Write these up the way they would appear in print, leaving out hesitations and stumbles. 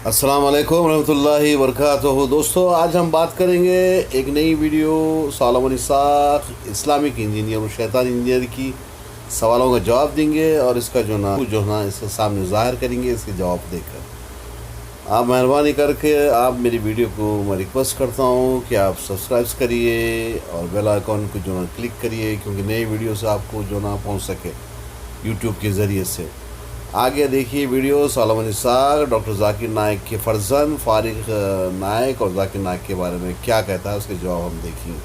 अस्सलाम वालेकुम रहमतुल्लाहि वबरकातुहू। दोस्तों, आज हम बात करेंगे एक नई video Solomon Isaac Islamic engineer और शैतान इंजीनियर की सवालों का जवाब देंगे और इसका जो ना इसके सामने ज़ाहिर करेंगे इसके जवाब देकर। आप मेहरबानी करके आप मेरी वीडियो को मैं रिक्वेस्ट करता हूँ कि आप सब्सक्राइब करिए और बेल आइकॉन को जो ना क्लिक करिए, क्योंकि नई वीडियो से आपको जो ना पहुँच सके यूट्यूब के ज़रिए से। आगे देखिए video Solomon Isaac doctor Zakir Naik के फर्जंद फारिक नाइक और जाकिर नाइक के बारे में क्या कहता है, उसके जवाब हम देखेंगे।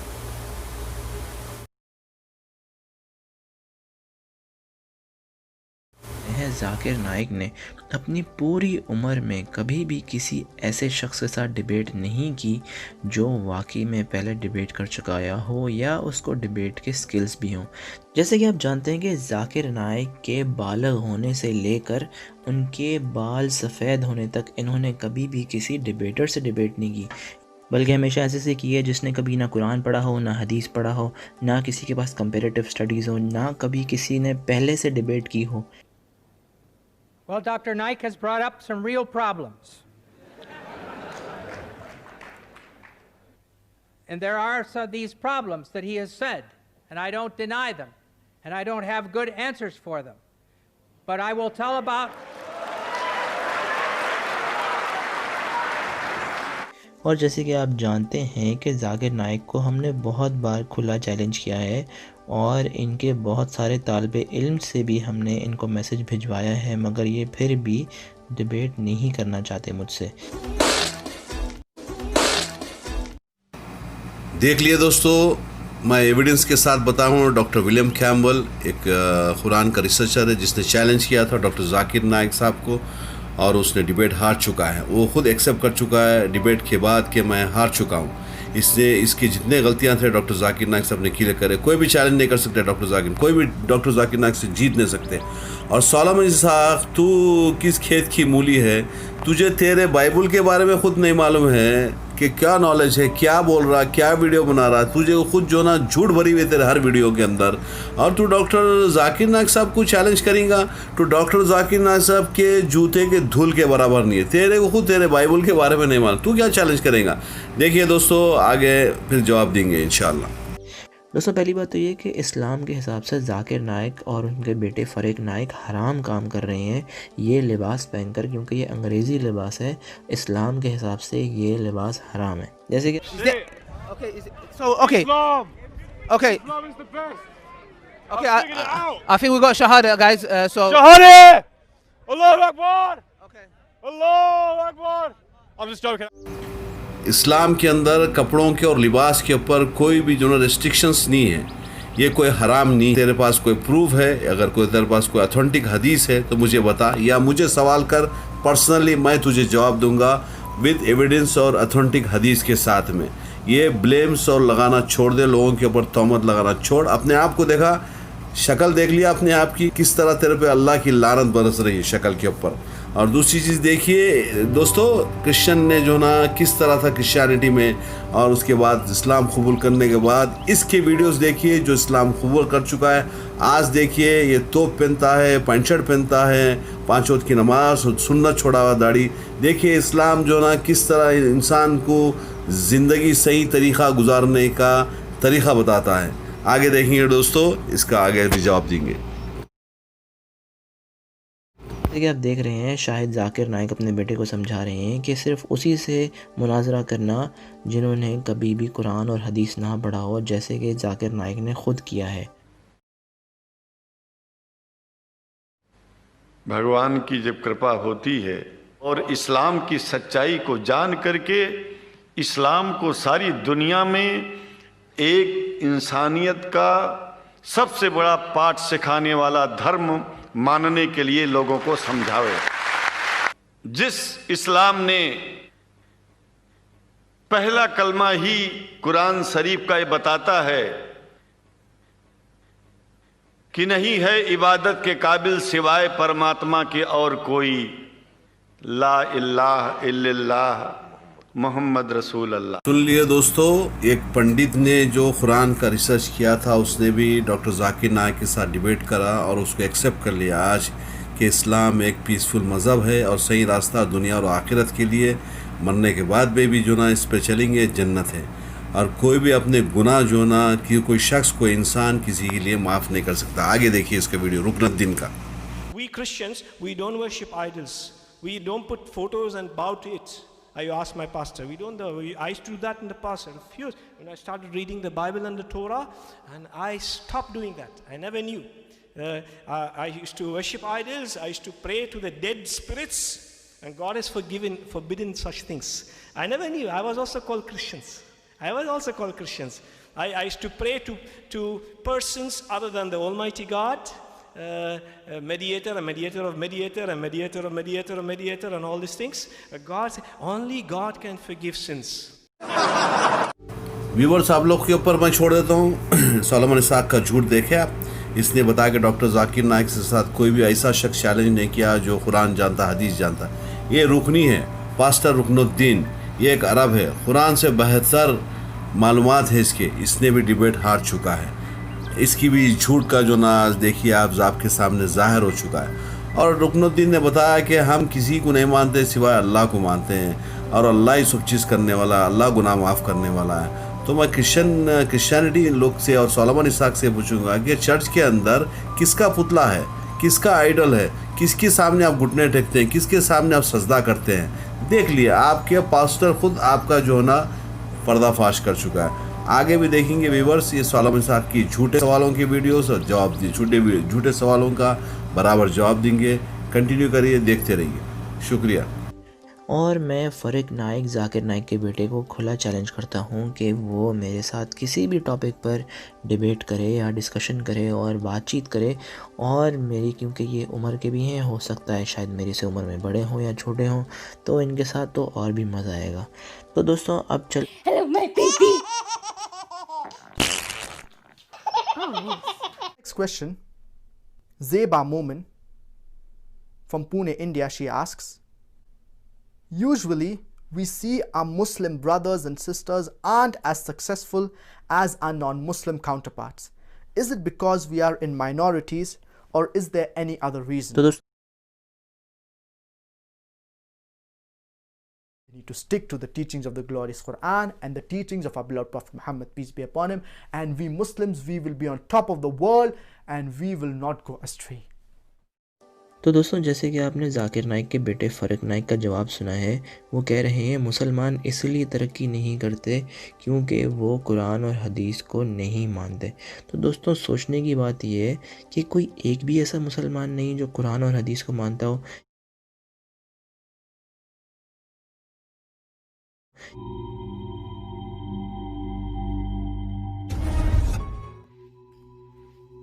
जाकिर नाइक ने अपनी पूरी उम्र में कभी भी किसी ऐसे शख्स के साथ डिबेट नहीं की जो वाकई में पहले डिबेट कर चुका हो या उसको डिबेट के स्किल्स भी हों। जैसे कि आप जानते हैं कि जाकिर नाइक के बालग होने से लेकर उनके बाल सफ़ेद होने तक इन्होंने कभी भी किसी डिबेटर से डिबेट नहीं की, बल्कि हमेशा ऐसे से की है जिसने कभी ना कुरान पढ़ा हो, ना हदीस पढ़ा हो, ना किसी के पास कंपेरेटिव स्टडीज़ हो, ना कभी किसी ने पहले से डिबेट की हो। Well, Dr. Naik has brought up some real problems. And there are these problems that he has said, and I don't deny them, and I don't have good answers for them. But I will tell about... और जैसे कि आप जानते हैं कि जाकिर नाइक को हमने बहुत बार खुला चैलेंज किया है और इनके बहुत सारे तालिबे इल्म से भी हमने इनको मैसेज भिजवाया है, मगर ये फिर भी डिबेट नहीं करना चाहते मुझसे। देख लिए दोस्तों, मैं एविडेंस के साथ बताऊँ। डॉक्टर विलियम कैम्बल एक कुरान का रिसर्चर है जिसने चैलेंज किया था डॉक्टर जाकिर नाइक साहब को और उसने डिबेट हार चुका है। वो खुद एक्सेप्ट कर चुका है डिबेट के बाद कि मैं हार चुका हूँ। इसकी जितने गलतियाँ थे डॉक्टर जाकिर नाइक साहब ने क्लियर करे। कोई भी चैलेंज नहीं कर सकते कोई भी डॉक्टर जाकिर नाइक से जीत नहीं सकते। और सॉलोमन इसाक, तू किस खेत की मूली है? तुझे तेरे बाइबल के बारे में खुद नहीं मालूम है कि क्या नॉलेज है, क्या बोल रहा, क्या वीडियो बना रहा। तुझे खुद जो ना झूठ भरी हुई तेरे हर वीडियो के अंदर, और तू डॉक्टर जाकिर नाइक साहब को चैलेंज करेगा तो डॉक्टर जाकिर नाइक साहब के जूते के धूल के बराबर नहीं है। तेरे को खुद तेरे बाइबल के बारे में नहीं मालूम, तू क्या चैलेंज करेगा? देखिए दोस्तों, आगे फिर जवाब देंगे इंशाल्लाह। दोस्तों, पहली बात तो ये कि इस्लाम के हिसाब से जाकिर नाइक और उनके बेटे फ़रीक नाइक हराम काम कर रहे हैं ये लिबास पहनकर, क्योंकि ये अंग्रेज़ी लिबास है। इस्लाम के हिसाब से ये लिबास हराम है। जैसे कि I think we got Shahada, guys. Shahada! Allahu Akbar! Okay. Allahu Akbar! I'm just joking. इस्लाम के अंदर कपड़ों के और लिबास के ऊपर कोई भी जो रेस्ट्रिक्शंस नहीं है। ये कोई हराम नहीं। तेरे पास कोई प्रूफ है? अगर तेरे पास कोई ऑथेंटिक हदीस है तो मुझे बता, या मुझे सवाल कर पर्सनली, मैं तुझे जवाब दूंगा विद एविडेंस और ऑथेंटिक हदीस के साथ में। ये ब्लेम्स और लगाना छोड़ दे, लोगों के ऊपर तोहमत लगाना छोड़। अपने आप को देखा, शक्ल देख लिया अपने आप की, किस तरह तेरे पे अल्लाह की लानत बरस रही है शक्ल के ऊपर। और दूसरी चीज़ देखिए दोस्तों, क्रिश्चियन ने जो ना किस तरह था क्रिश्चियनिटी में, और उसके बाद इस्लाम कबूल करने के बाद इसके वीडियोस देखिए जो इस्लाम कबूल कर चुका है। आज देखिए ये तोप पहनता है, पैंट शर्ट पहनता है, 5 वक्त की नमाज, सुन्नत छोड़ा हुआ दाढ़ी। देखिए इस्लाम जो ना किस तरह इंसान को ज़िंदगी सही तरीक़ा गुजारने का तरीक़ा बताता है। आगे देखेंगे दोस्तों, इसका आगे भी जवाब देंगे। जैसे कि आप देख रहे हैं, शाहिद जाकिर नाइक अपने बेटे को समझा रहे हैं कि सिर्फ उसी से मुनाजरा करना जिन्होंने कभी भी कुरान और हदीस ना पढ़ा हो, जैसे कि जाकिर नाइक ने खुद किया है। भगवान की जब कृपा होती है और इस्लाम की सच्चाई को जान करके इस्लाम को सारी दुनिया में एक इंसानियत का सबसे बड़ा पाठ सिखाने वाला धर्म मानने के लिए लोगों को समझावे। जिस इस्लाम ने पहला कलमा ही कुरान शरीफ का ये बताता है कि नहीं है इबादत के काबिल सिवाय परमात्मा के और कोई, ला इलाहा इल्लल्लाह मोहम्मद रसूल अल्लाह। सुन लिए दोस्तों, एक पंडित ने जो कुरान का रिसर्च किया था उसने भी डॉक्टर जाकिर नाइक के साथ डिबेट करा और उसको एक्सेप्ट कर लिया। आज कि इस्लाम एक पीसफुल मज़हब है और सही रास्ता दुनिया और आखिरत के लिए, मरने के बाद में भी जो ना इस पर चलेंगे जन्नत है। और कोई भी अपने गुनाह जो ना कि कोई शख्स कोई इंसान किसी के लिए माफ़ नहीं कर सकता। आगे देखिए इसका वीडियो रुकनुद्दीन का। We Christians, we don't worship idols. We don't put photos and bow to it. I asked my pastor. We don't know. I used to do that in the past. I refused. When I started reading the Bible and the Torah, and I stopped doing that. I never knew. I used to worship idols. I used to pray to the dead spirits, and God has forbidden such things. I never knew. I was also called Christians. I used to pray to persons other than the Almighty God. A mediator of mediator, and all these things. Only God can forgive sins. Viewers, आप लोग के ऊपर मैं छोड़ देता हूँ। Solomon Isaac का झूठ देखे आप। इसने बताया कि डॉक्टर जाकिर नाइक के साथ कोई भी ऐसा शख्स चैलेंज नहीं किया जो कुरान जानता, हदीस जानता। ये रुकनी है, पास्टर रुकनुद्दीन, ये एक अरब है, कुरान से बेहतर मालूमात है इसने भी डिबेट हार चुका है। इसकी भी झूठ का जो नाज देखिए आपके सामने जाहिर हो चुका है। और रुकनुद्दीन ने बताया कि हम किसी को नहीं मानते सिवाय अल्लाह को मानते हैं, और अल्लाह ही सब चीज़ करने वाला, अल्लाह गुनाह माफ़ करने वाला है। तो मैं क्रिश्चियनिटी लोग से और सोलोमन इसाक से पूछूंगा कि चर्च के अंदर किसका पुतला है, किसका आइडल है, किसके सामने आप घुटने टेकते हैं, किसके सामने आप सजदा करते हैं। देख लिए आपके पास्टर खुद आपका जो है ना पर्दाफाश कर चुका है। आगे भी देखेंगे व्यूअर्स ये सोलोमन इसाक की झूठे सवालों की वीडियोस और जवाब झूठे सवालों का बराबर जवाब देंगे। कंटिन्यू करिए, देखते रहिए। शुक्रिया। और मैं फ़रीक नाइक, जाकिर नाइक के बेटे को खुला चैलेंज करता हूँ कि वो मेरे साथ किसी भी टॉपिक पर डिबेट करे या डिस्कशन करे और बातचीत करे। और मेरी क्योंकि ये उम्र के भी हैं, हो सकता है शायद मेरी से उम्र में बड़े हों या छोटे हों, तो इनके साथ तो और भी मज़ा आएगा। तो दोस्तों अब चल Next question. Zeba Momin from Pune, India, she asks, usually we see our Muslim brothers and sisters aren't as successful as our non-Muslim counterparts. Is it because we are in minorities, or is there any other reason? तो दोस्तों We need to stick to the teachings of the glorious Quran and the teachings of our beloved Prophet Muhammad, peace be upon him, and we Muslims, we will be on top of the world and we will not go astray. तो दोस्तों जैसे कि आपने जाकिर नाइक के बेटे फ़रीक नाइक का जवाब सुना है, वो कह रहे हैं मुसलमान इसलिए तरक्की नहीं करते क्योंकि वो कुरान और हदीस को नहीं मानते। तो दोस्तों सोचने की बात ये है कि कोई एक भी ऐसा मुसलमान नहीं जो कुरान और हदीस को मानता हो।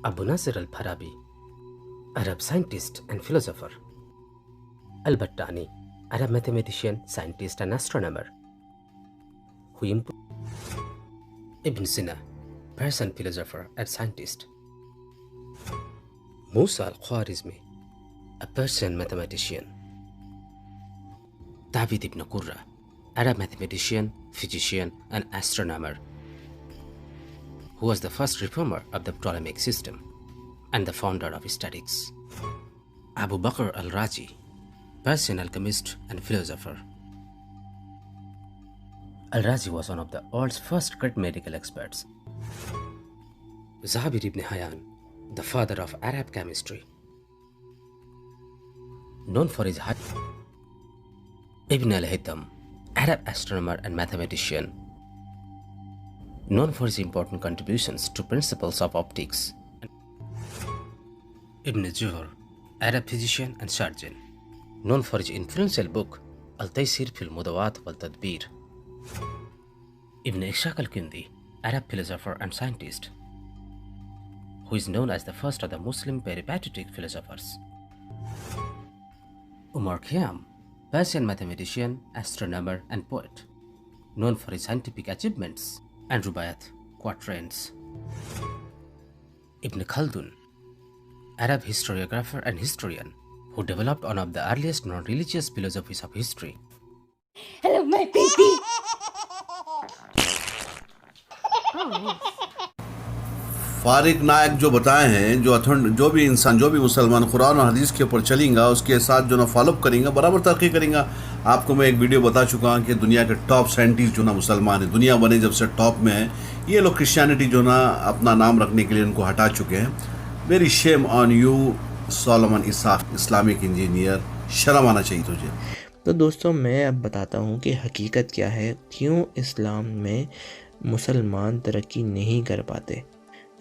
Abu Nasir al-Farabi, Arab scientist and philosopher. Al-Battani, Arab mathematician, scientist and astronomer. Ibn Sina, Persian philosopher and scientist. Musa al-Khwarizmi, a Persian mathematician. David ibn Qurra, Arab mathematician, physician and astronomer, who was the first reformer of the Ptolemaic system and the founder of statics. Abu Bakr al-Razi, Persian alchemist and philosopher. Al-Razi was one of the world's first great medical experts. Zabir ibn Hayyan, the father of Arab chemistry, known for his Ibn al-Haytham, Arab astronomer and mathematician, known for his important contributions to principles of optics. Ibn Juhur, Arab physician and surgeon, known for his influential book Al-Taysir fil Mudawat wal Tadbir. Ibn Ishaq al-Kindi, Arab philosopher and scientist, who is known as the first of the Muslim peripatetic philosophers. Umar Khayyam, Persian mathematician, astronomer and poet, known for his scientific achievements and rubayat quatrains. Ibn Khaldun, Arab historiographer and historian, who developed one of the earliest non-religious philosophies of history. Hello, my baby. फारिक नायक जो बताए हैं, जो भी इंसान, जो भी मुसलमान कुरान और हदीस के ऊपर चलेगा, उसके साथ जो ना फॉलोअप करेंगे, बराबर तरक्की करेंगे। आपको मैं एक वीडियो बता चुका हूँ कि दुनिया के टॉप साइंटिस्ट जो ना मुसलमान है, दुनिया बने जब से टॉप में है, ये लोग क्रिश्चियनिटी जो ना अपना नाम रखने के लिए उनको हटा चुके हैं। Very shame on you Solomon Isaac, Islamic engineer, शर्म आना चाहिए तुझे। तो दोस्तों, मैं अब बताता हूँ कि हकीकत क्या है, क्यों इस्लाम में मुसलमान तरक्की नहीं कर पाते।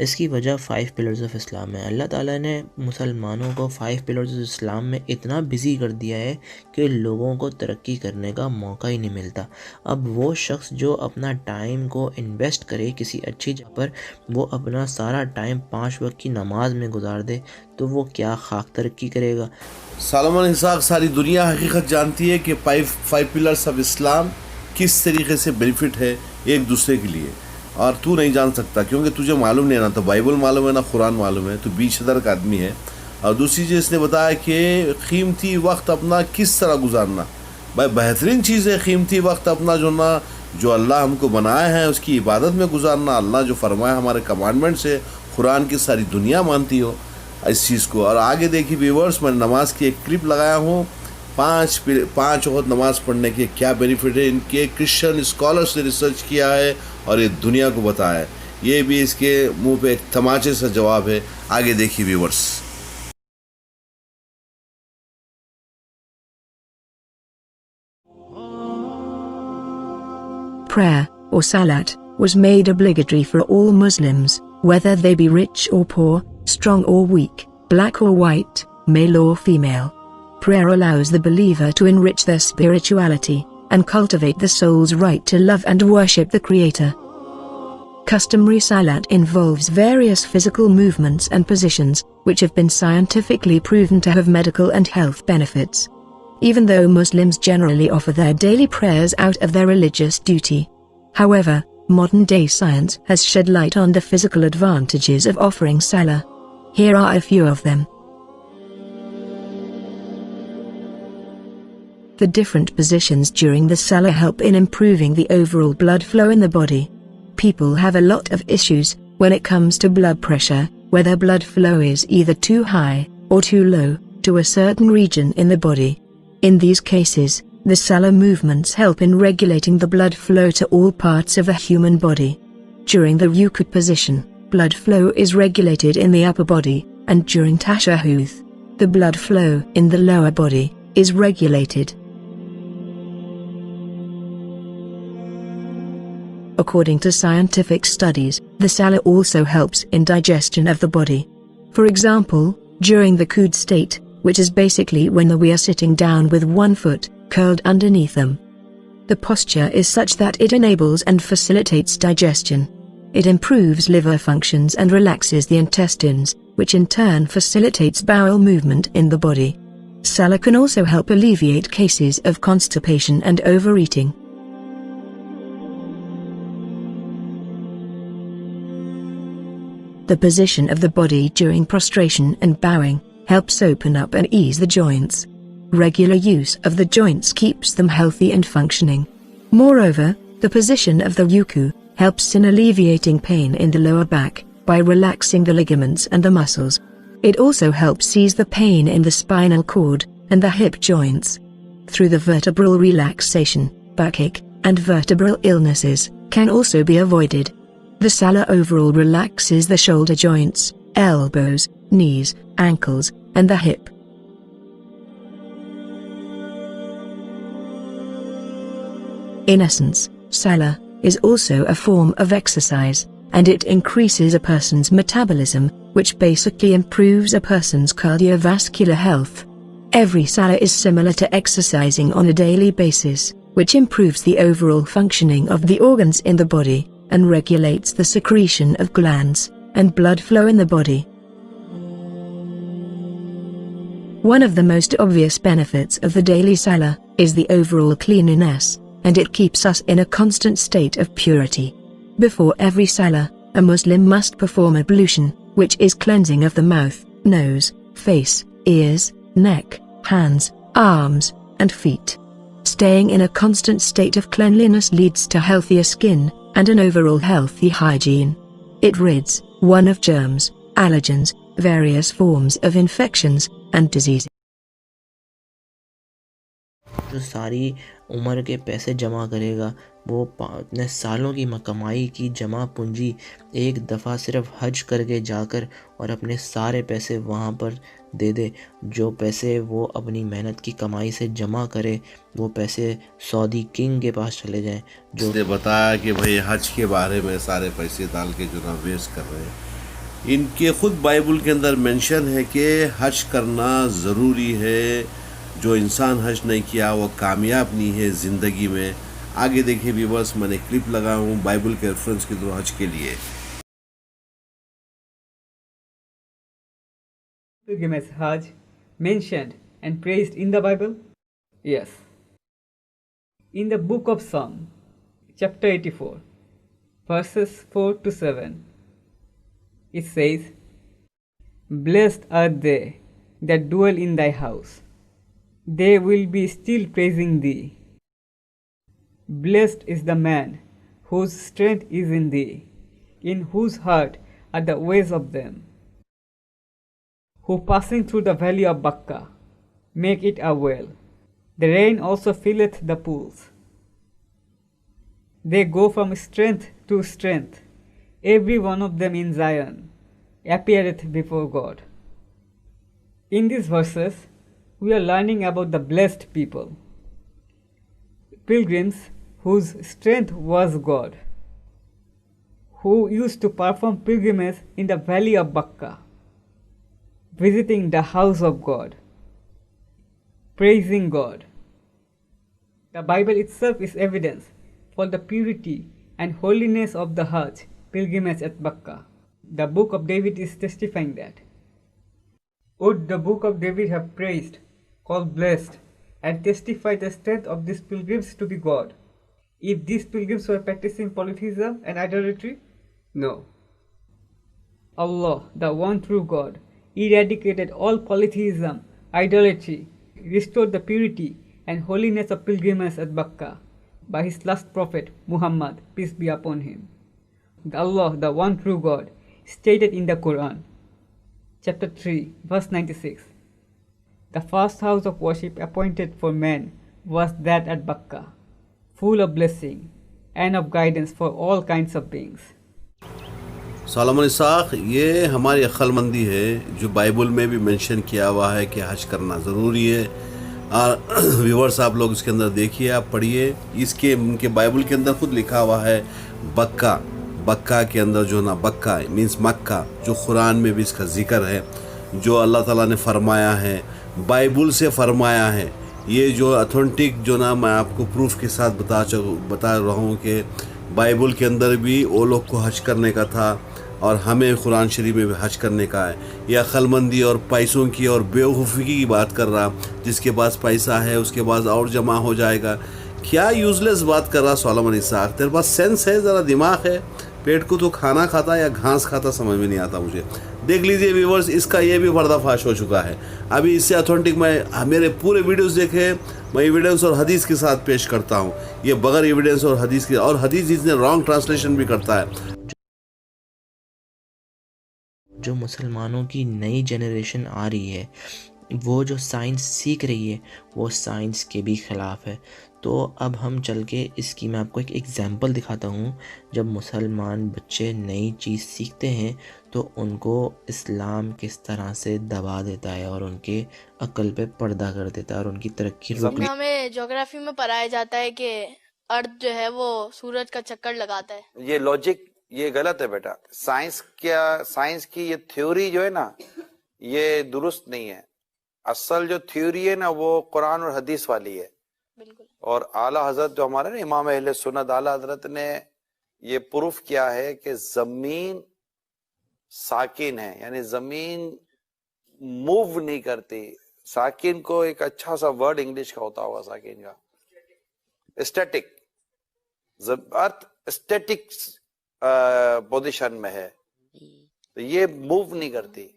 इसकी वजह 5 पिलर्स ऑफ इस्लाम है। अल्लाह ताला ने मुसलमानों को 5 पिलर्स ऑफ इस्लाम में इतना बिज़ी कर दिया है कि लोगों को तरक्की करने का मौका ही नहीं मिलता। अब वो शख्स जो अपना टाइम को इन्वेस्ट करे किसी अच्छी जगह पर, वो अपना सारा टाइम 5 वक्त की नमाज में गुजार दे, तो वो क्या खाक तरक्की करेगा। सोलोमन इसाक, सारी दुनिया हकीकत जानती है कि 5 पिलर्स ऑफ इस्लाम किस तरीके से बेनिफिट है एक दूसरे के लिए, और तू नहीं जान सकता क्योंकि तुझे मालूम नहीं है, ना तो बाइबल मालूम है ना कुरान मालूम है, तू 20,000 का आदमी है। और दूसरी चीज़ इसने बताया कि कीमती वक्त अपना किस तरह गुजारना। भाई बेहतरीन चीज़ है कीमती वक्त अपना जो अल्लाह हमको बनाया है उसकी इबादत में गुजारना। अल्लाह जो फरमाया हमारे कमांडमेंट से, कुरान की सारी दुनिया मानती हो इस चीज़ को। और आगे देखिए व्यूअर्स, मैं नमाज की एक क्लिप लगाया हूँ, 5 वक्त नमाज पढ़ने के क्या बेनिफिट है। इनके क्रिश्चियन स्कॉलर्स ने रिसर्च किया है और ये दुनिया को बताया है। ये भी इसके मुंह पे एक तमाचे सा जवाब है। आगे देखिए viewers. Prayer, or salat, was made obligatory for all Muslims, whether they be rich or poor, strong or weak, black or white, male or female. Prayer allows the believer to enrich their spirituality and cultivate the soul's right to love and worship the Creator. Customary salat involves various physical movements and positions, which have been scientifically proven to have medical and health benefits. Even though Muslims generally offer their daily prayers out of their religious duty. However, modern-day science has shed light on the physical advantages of offering salah. Here are a few of them. The different positions during the salah help in improving the overall blood flow in the body. People have a lot of issues when it comes to blood pressure, whether blood flow is either too high or too low to a certain region in the body. In these cases, the salah movements help in regulating the blood flow to all parts of the human body. During the ruku position, blood flow is regulated in the upper body, and during tashahhud, the blood flow in the lower body is regulated. According to scientific studies, the salah also helps in digestion of the body. For example, during the qud state, which is basically when we are sitting down with one foot curled underneath them. The posture is such that it enables and facilitates digestion. It improves liver functions and relaxes the intestines, which in turn facilitates bowel movement in the body. Salah can also help alleviate cases of constipation and overeating. The position of the body during prostration and bowing helps open up and ease the joints. Regular use of the joints keeps them healthy and functioning. Moreover, the position of the ruku helps in alleviating pain in the lower back by relaxing the ligaments and the muscles. It also helps ease the pain in the spinal cord and the hip joints. Through the vertebral relaxation, backache and vertebral illnesses can also be avoided. The salah overall relaxes the shoulder joints, elbows, knees, ankles, and the hip. In essence, salah is also a form of exercise, and it increases a person's metabolism, which basically improves a person's cardiovascular health. Every salah is similar to exercising on a daily basis, which improves the overall functioning of the organs in the body, and regulates the secretion of glands and blood flow in the body. One of the most obvious benefits of the daily salah is the overall cleanliness, and it keeps us in a constant state of purity. Before every salah, a Muslim must perform ablution, which is cleansing of the mouth, nose, face, ears, neck, hands, arms, and feet. Staying in a constant state of cleanliness leads to healthier skin and an overall healthy hygiene. It rids one of germs, allergens, various forms of infections, and disease. जो सारी उम्र के पैसे जमा करेगा वो अपने सालों की कमाई की जमा पूंजी एक दफ़ा सिर्फ हज करके जाकर और अपने सारे पैसे वहाँ पर दे दे। जो पैसे वो अपनी मेहनत की कमाई से जमा करे वो पैसे सऊदी किंग के पास चले जाएं। जो उसने बताया कि भाई हज के बारे में सारे पैसे डाल के जो ना वेस्ट कर रहे हैं। इनके खुद बाइबल के अंदर मेंशन है कि हज करना ज़रूरी है। जो इंसान हज नहीं किया वो कामयाब नहीं है ज़िंदगी में। आगे देखिए व्यूअर्स, मैंने क्लिप लगा हूँ बाइबल के रेफरेंस के थ्रू हज के लिए। Pilgrimage Hajj mentioned and praised in the Bible? Yes. In the book of Psalm, chapter 84, verses 4 to 7, it says, "Blessed are they that dwell in thy house. They will be still praising thee. Blessed is the man whose strength is in thee, in whose heart are the ways of them, who passing through the valley of Baca make it a well. The rain also filleth the pools. They go from strength to strength. Every one of them in Zion appeareth before God." In these verses, we are learning about the blessed people, pilgrims whose strength was God, who used to perform pilgrimage in the valley of Baca, visiting the house of God, praising God. The Bible itself is evidence for the purity and holiness of the Hajj pilgrimage at Baca. The book of David is testifying that. Would the book of David have praised, called blessed, and testified the strength of these pilgrims to be God if these pilgrims were practicing polytheism and idolatry? No. Allah, the one true God, eradicated all polytheism, idolatry, restored the purity and holiness of pilgrimage at Baca by his last prophet Muhammad, peace be upon him. Allah, the one true God, stated in the Quran, chapter 3, verse 96, "The first house of worship appointed for man was that at Baca, full of blessing and of guidance for all kinds of beings." Solomon Isaac, ये हमारी अक्लमंदी है जो Bible में भी mention किया हुआ है कि हज करना ज़रूरी है। और व्यूवर्स आप लोग इसके अंदर देखिए, आप पढ़िए, इसके उनके बाइबल के अंदर खुद लिखा हुआ है बक्का। बक्का के अंदर जो ना बक्का मीन्स मक्का, जो कुरान में भी इसका जिक्र है, जो अल्लाह ताला ने फरमाया है, बाइबल से फरमाया है। ये जो अथेंटिक जो ना मैं आपको प्रूफ के साथ बता रहा हूँ कि बाइबल के अंदर भी वो लोग को हज करने का था और हमें कुरान शरीफ में भी हज करने का है। यह अक्लमंदी और पैसों की और बेवकूफ़ी की बात कर रहा, जिसके पास पैसा है उसके पास और जमा हो जाएगा। क्या यूज़लेस बात कर रहा सोलोमन इसाक, तेरे पास सेंस है, ज़रा दिमाग है, पेट को तो खाना खाता या घास खाता समझ में नहीं आता मुझे। देख लीजिए व्यूवर्स, इसका ये भी पर्दाफाश हो चुका है। अभी इससे ऑथेंटिक मैं मेरे पूरे वीडियोस देखे, मैं एविडेंस और हदीस के साथ पेश करता हूँ। ये बगैर एविडेंस और हदीस के, और हदीस जिसने रॉन्ग ट्रांसलेशन भी करता है। जो मुसलमानों की नई जनरेशन आ रही है, वो जो साइंस सीख रही है वो साइंस के भी ख़िलाफ़ है। तो अब हम चल के इसकी मैं आपको एक एग्ज़ाम्पल दिखाता हूँ। जब मुसलमान बच्चे नई चीज़ सीखते हैं तो उनको इस्लाम किस तरह से दबा देता है और उनके अक्ल पे पर्दा कर देता है और उनकी तरक्की रोक लेता है। हमें ज्योग्राफी में पढ़ाया जाता है कि अर्थ जो है वो सूरज का चक्कर लगाता है। ये लॉजिक ये गलत है बेटा। साइंस की ये थ्योरी जो है ना, ये दुरुस्त नहीं है। असल जो थ्योरी है ना वो कुरान और हदीस वाली है। बिल्कुल। और आला हजरत जो हमारे ना इमाम अहले सुन्नत आला हजरत ने ये प्रूफ किया है कि जमीन साकिन है, यानी जमीन मूव नहीं करती। साकिन को एक अच्छा सा वर्ड इंग्लिश का होता होगा, साकिन का स्टैटिक। अर्थ स्टैटिक पोजीशन में है, तो ये मूव नहीं करती।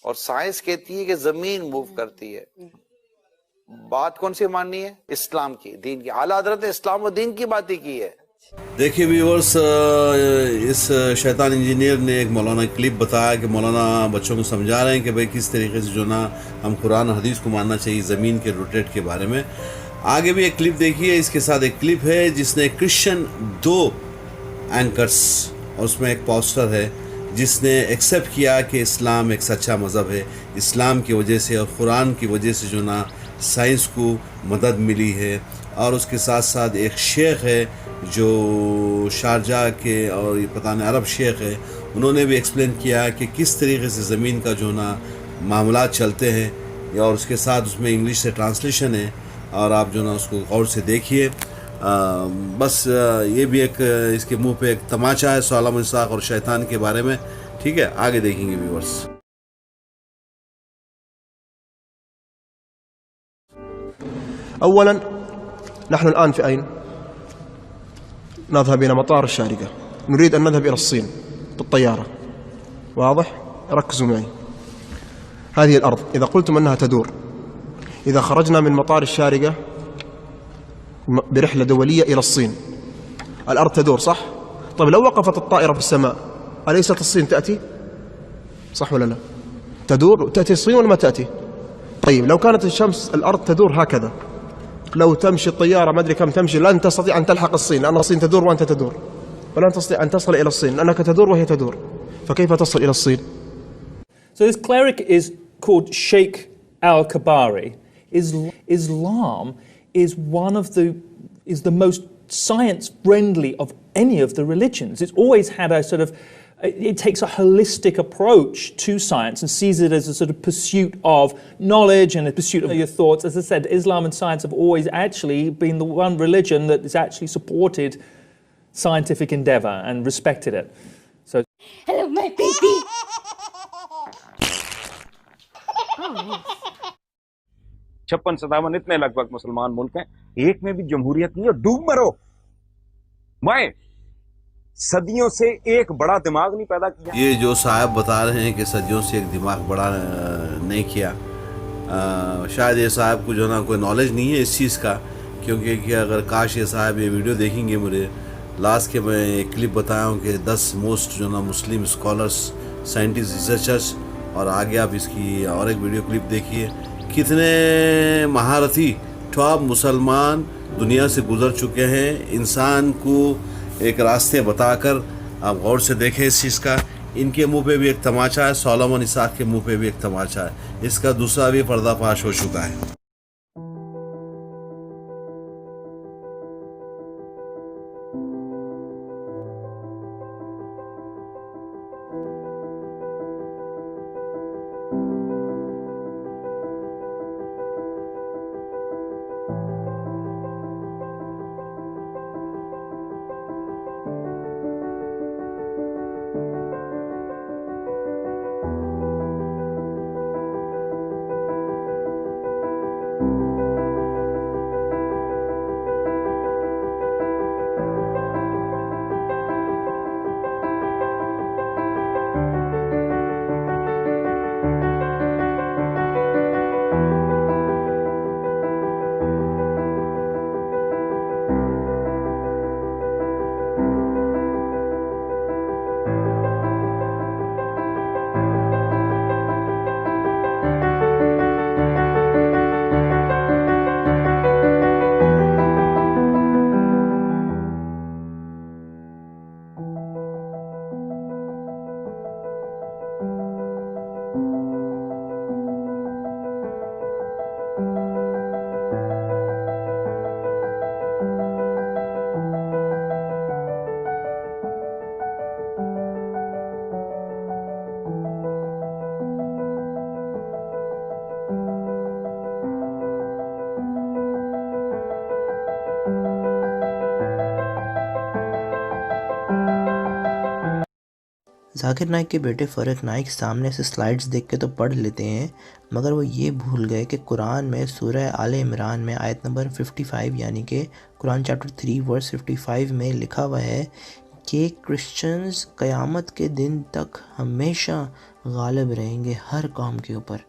और साइंस कहती है कि जमीन मूव करती है। बात कौन सी माननी है? इस्लाम की, दीन की। आला हजरत ने इस्लाम और दीन की बात ही की है। देखिए व्यूअर्स, इस शैतान इंजीनियर ने एक मौलाना क्लिप बताया कि मौलाना बच्चों को समझा रहे हैं कि भाई किस तरीके से जो ना हम कुरान हदीस को मानना चाहिए ज़मीन के रोटेट के बारे में। आगे भी एक क्लिप देखिए, इसके साथ एक क्लिप है जिसने क्रिश्चियन 2 एंकर्स और उसमें एक पोस्टर है जिसने एक्सेप्ट किया कि इस्लाम एक सच्चा मज़हब है, इस्लाम की वजह से और कुरान की वजह से जो ना साइंस को मदद मिली है। और उसके साथ साथ एक शेख है जो शारजा के और ये पता नहीं अरब शेख है, उन्होंने भी एक्सप्लेन किया कि किस तरीके से ज़मीन का जो ना मामलात चलते हैं, और उसके साथ उसमें इंग्लिश से ट्रांसलेशन है और आप जो ना उसको गौर से देखिए। बस ये भी एक इसके मुंह पे एक तमाचा है सोलमन इसाक और शैतान के बारे में। ठीक है, आगे देखेंगे viewers. أولا نحن الآن في أين؟ نذهب إلى مطار الشارقة، نريد أن نذهب إلى الصين بالطيارة. واضح؟ ركزوا معي. هذه الأرض إذا قلتم أنها تدور، إذا خرجنا من مطار الشارقة برحلة دولية إلى الصين، الأرض تدور صح؟ طيب لو وقفت الطائرة في السماء أليست الصين تأتي؟ صح ولا لا؟ تدور، تأتي الصين ولا ما تأتي؟ طيب لو كانت الشمس الأرض تدور هكذا، لو تمشي الطيارة ما أدري كم تمشي لن تستطيع أن تلحق الصين، لأن الصين تدور وأنت تدور، ولن تستطيع أن تصل إلى الصين لأنك تدور وهي تدور، فكيف تصل إلى الصين؟ So this cleric is called Sheikh Al-Kabari. Islam is the most science-friendly of any of the religions. It's always had a sort of, it takes a holistic approach to science and sees it as a sort of pursuit of knowledge and a pursuit of your thoughts. As I said, Islam and science have always actually been the one religion that has actually supported scientific endeavor and respected it. So, hello, my baby. 56-57 इतने लगभग मुसलमान मुल्क हैं, एक में भी जमहूरियत नहीं है, डूब मरो। मैं सदियों से एक बड़ा दिमाग नहीं पैदा किया। ये जो साहब बता रहे हैं कि सदियों से एक दिमाग बड़ा नहीं किया, शायद ये साहब को जो ना कोई नॉलेज नहीं है इस चीज़ का, क्योंकि कि अगर काश ये साहब ये वीडियो देखेंगे, मुझे लास्ट के मैं एक क्लिप बताया हूँ कि 10 मोस्ट जो ना मुस्लिम स्कॉलर्स, साइंटिस्ट, रिसर्चर्स, और आगे आप इसकी और एक वीडियो क्लिप देखिए। कितने महारथी टॉप मुसलमान दुनिया से गुजर चुके हैं इंसान को एक रास्ते बताकर। आप गौर से देखें इस चीज़ का। इनके मुंह पे भी एक तमाचा है, सोलोमन इसाक के मुंह पे भी एक तमाचा है। इसका दूसरा भी पर्दाफाश हो चुका है। जाकिर नाइक के बेटे फ़रक नाइक सामने से स्लाइड्स देख के तो पढ़ लेते हैं, मगर वो ये भूल गए कि कुरान में सूरह आले इमरान में आयत नंबर 55 यानी कि कुरान चैप्टर 3 वर्स 55 में लिखा हुआ है कि क्रिश्चियंस क़यामत के दिन तक हमेशा गालिब रहेंगे हर कौम के ऊपर।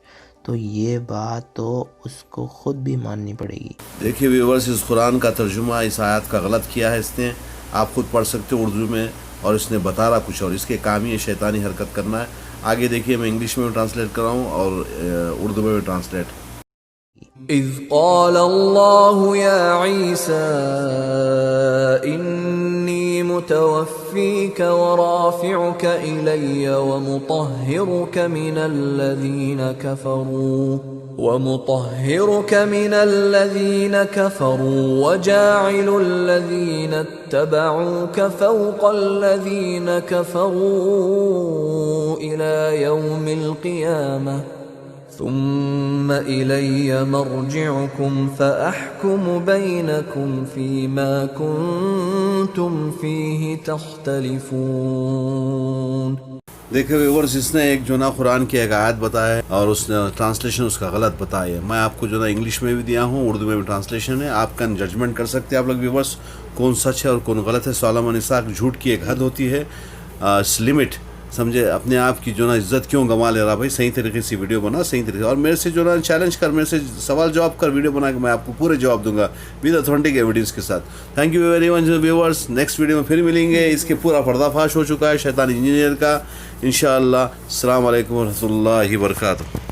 तो ये बात तो उसको ख़ुद भी माननी पड़ेगी। देखिए व्यूअर्स, इस कुरान का तर्जुमा इस आयत का गलत किया है इसने। आप खुद पढ़ सकते हो उर्दू में, और इसने बता रहा कुछ और, इसके काम ही है शैतानी हरकत करना है। आगे देखिए, मैं इंग्लिश में भी ट्रांसलेट कर रहा हूँ और उर्दू में भी ट्रांसलेट। إذ قال الله يا عيسى إني متوفيك ورافعك إلي ومطهرك من الذين كفروا وجاعل الذين اتبعوك فوق الذين كفروا إلى يوم القيامة ثم إلي مرجعكم فأحكم بينكم فيما كنتم فيه تختلفون। देखिए व्यूअर्स, इसने एक जो ना कुरान की एक आयत बताया है और उसने ट्रांसलेशन उसका गलत बताया है। मैं आपको जो ना इंग्लिश में भी दिया हूँ, उर्दू में भी ट्रांसलेशन है। आप का जजमेंट कर सकते हैं आप लोग व्यूअर्स, कौन सच है और कौन गलत है। सवाल निसाक झूठ की एक हद होती है, लिमिट समझे। अपने आप की जो ना इज्जत क्यों गंवा ले रहा भाई, सही तरीके से वीडियो बना, सही तरीके से, और मेरे से जो ना चैलेंज कर, मेरे से सवाल जवाब कर, वीडियो बना के मैं आपको पूरे जवाब दूंगा विद ऑथेंटिक एविडेंस के साथ। Thank you very much viewers, next video में फिर मिलेंगे। इसके पूरा पर्दाफाश हो चुका है शैतान इंजीनियर का, इंशाअल्लाह। अस्सलाम वालेकुम व रहमतुल्लाहि व बरकातहू।